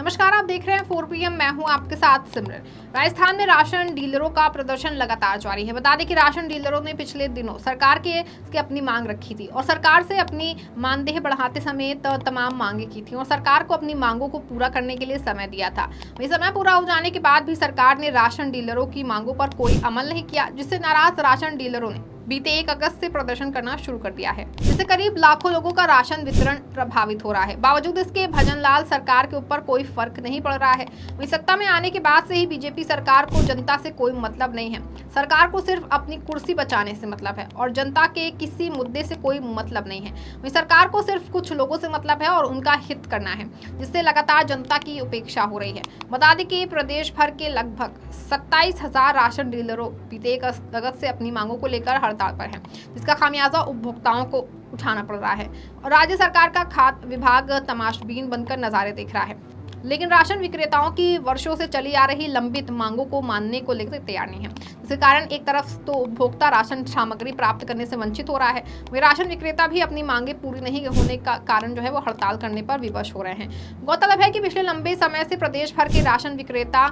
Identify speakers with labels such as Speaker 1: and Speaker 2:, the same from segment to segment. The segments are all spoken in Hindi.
Speaker 1: नमस्कार, आप देख रहे हैं 4 PM। मैं हूं आपके साथ सिमरन। राजस्थान में राशन डीलरों का प्रदर्शन लगातार जारी है। बता दें कि राशन डीलरों ने पिछले दिनों सरकार के अपनी मांग रखी थी और सरकार से अपनी मानदेय बढ़ाते समेत तमाम मांगे की थी और सरकार को अपनी मांगों को पूरा करने के लिए समय दिया था। वही समय पूरा हो जाने के बाद भी सरकार ने राशन डीलरों की मांगों पर कोई अमल नहीं किया, जिससे नाराज राशन डीलरों ने बीते 1 अगस्त से प्रदर्शन करना शुरू कर दिया है, जिससे करीब लाखों लोगों का राशन वितरण प्रभावित हो रहा है। बावजूद इसके भजनलाल सरकार के ऊपर कोई फर्क नहीं पड़ रहा है। वहीं सत्ता में आने के बाद से ही बीजेपी सरकार को जनता से कोई मतलब नहीं है। सरकार को सिर्फ अपनी कुर्सी बचाने से मतलब है और जनता के किसी मुद्दे से कोई मतलब नहीं है। वहीं सरकार को सिर्फ कुछ लोगों से मतलब है और उनका हित करना है, जिससे लगातार जनता की उपेक्षा हो रही है। बता दें कि प्रदेश भर के लगभग 27,000 राशन डीलरों बीते 1 अगस्त से अपनी मांगों को लेकर हड़ताल पर हैं, जिसका खामियाजा उपभोक्ताओं को उठाना पड़ रहा है और राज्य सरकार का खाद्य विभाग तमाशबीन बनकर नजारे देख रहा है। लेकिन राशन विक्रेताओं की वर्षों से चली आ रही लंबित मांगों को मानने को लेकर तैयार नहीं है, जिसके कारण एक तरफ तो उपभोक्ता राशन सामग्री प्राप्त करने से वंचित हो रहा है, वहीं राशन विक्रेता भी अपनी मांगे पूरी नहीं होने का कारण जो है वो हड़ताल करने पर विवश हो रहे हैं। गौरतलब है कि पिछले लंबे समय से प्रदेश भर के राशन विक्रेता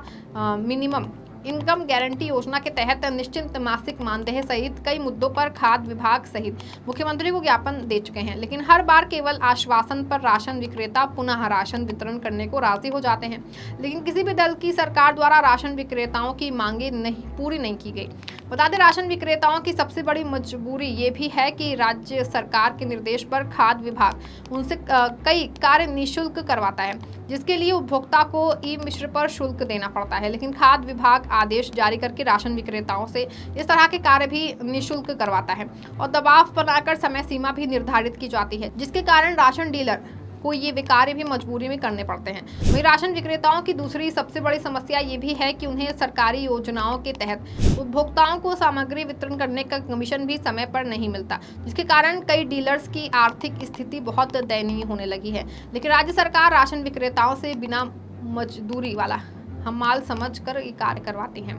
Speaker 1: मिनिमम इनकम गारंटी योजना के तहत निश्चित मासिक मानदेय सहित कई मुद्दों पर खाद्य विभाग सहित मुख्यमंत्री को ज्ञापन दे चुके हैं, लेकिन हर बार केवल आश्वासन पर राशन विक्रेता पुनः राशन वितरण करने को राजी हो जाते हैं, लेकिन किसी भी दल की सरकार द्वारा राशन विक्रेताओं की मांगे पूरी नहीं की गई। बता दें, राशन विक्रेताओं की सबसे बड़ी मजबूरी ये भी है कि राज्य सरकार के निर्देश पर खाद्य विभाग उनसे कई कार्य निःशुल्क करवाता है, जिसके लिए उपभोक्ता को ई मिश्र पर शुल्क देना पड़ता है, लेकिन खाद्य विभाग आदेश जारी करके राशन विक्रेताओं से इस तरह के कार्य भी निःशुल्क करवाता है और दबाव बनाकर समय सीमा भी निर्धारित की जाती है, जिसके कारण राशन डीलर को ये कार्य भी मजबूरी में करने पड़ते हैं। वहीं राशन विक्रेताओं की दूसरी सबसे बड़ी समस्या ये भी है कि उन्हें सरकारी योजनाओं के तहत उपभोक्ताओं को सामग्री वितरण करने का कमीशन भी समय पर नहीं मिलता, जिसके कारण कई डीलर्स की आर्थिक स्थिति बहुत दयनीय होने लगी है। लेकिन राज्य सरकार राशन विक्रेताओं से बिना मजदूरी वाला हमाल समझकर ये कार्य करवाती है,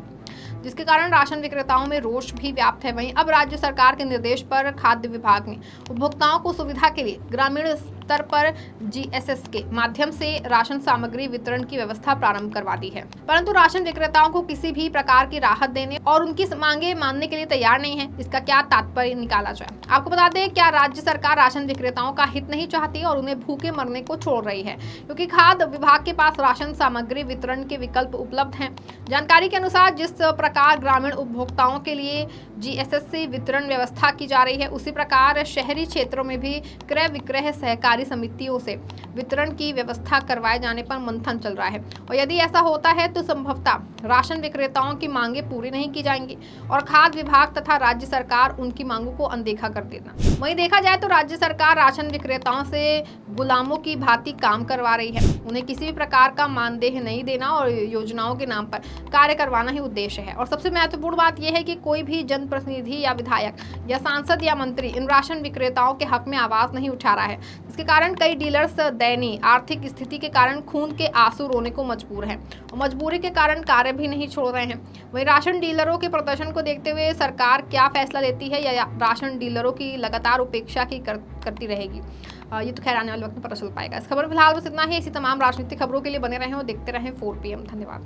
Speaker 1: जिसके कारण राशन विक्रेताओं में रोष भी व्याप्त है। वहीं अब राज्य सरकार के निर्देश पर खाद्य विभाग ने उपभोक्ताओं को सुविधा के लिए ग्रामीण स्तर पर GSS के माध्यम से राशन सामग्री वितरण की व्यवस्था प्रारंभ करवा दी है, परंतु राशन विक्रेताओं को किसी भी प्रकार की राहत देने और उनकी मांगे मानने के लिए तैयार नहीं है। इसका क्या तात्पर्य निकाला जाए? आपको बता दें, क्या राज्य सरकार राशन विक्रेताओं का हित नहीं चाहती और उन्हें भूखे मरने को छोड़ रही है, क्योंकि खाद्य विभाग के पास राशन सामग्री वितरण के विकल्प उपलब्ध हैं। जानकारी के अनुसार जिस प्रकार ग्रामीण उपभोक्ताओं के लिए GSS से वितरण व्यवस्था की जा रही है, उसी प्रकार शहरी क्षेत्रों में भी क्रय विक्रय सहकारी समितियों से वितरण की व्यवस्था करवाए जाने पर मंथन चल रहा है और यदि ऐसा होता है तो संभवतः राशन विक्रेताओं की मांगे पूरी नहीं की जाएंगी और खाद्य विभाग तथा राज्य सरकार उनकी मांगों को अनदेखा कर देना। वहीं देखा जाए तो राज्य सरकार राशन विक्रेताओं से गुलामों की भांति काम करवा रही है। उन्हें किसी भी प्रकार का मानदेय नहीं देना और योजनाओं के नाम पर कार्य करवाना ही उद्देश्य है। और सबसे महत्वपूर्ण बात यह है कि कोई भी जनप्रतिनिधि या विधायक या सांसद या मंत्री इन राशन विक्रेताओं के हक में आवाज नहीं उठा रहा है, जिसके कारण कई डीलर्स दयनीय आर्थिक स्थिति के कारण खून के आंसू रोने को मजबूर हैं और मजबूरी के कारण कार्य भी नहीं छोड़ रहे हैं। वहीं राशन डीलरों के प्रदर्शन को देखते हुए सरकार क्या फैसला लेती है या राशन डीलरों की लगातार उपेक्षा की करती रहेगी, ये तो खैर आने वाले वक्त में पता चल पाएगा। इस खबर फिलहाल बस इतना ही। इसी तमाम राजनीतिक खबरों के लिए बने रहें और देखते रहें 4 PM। धन्यवाद।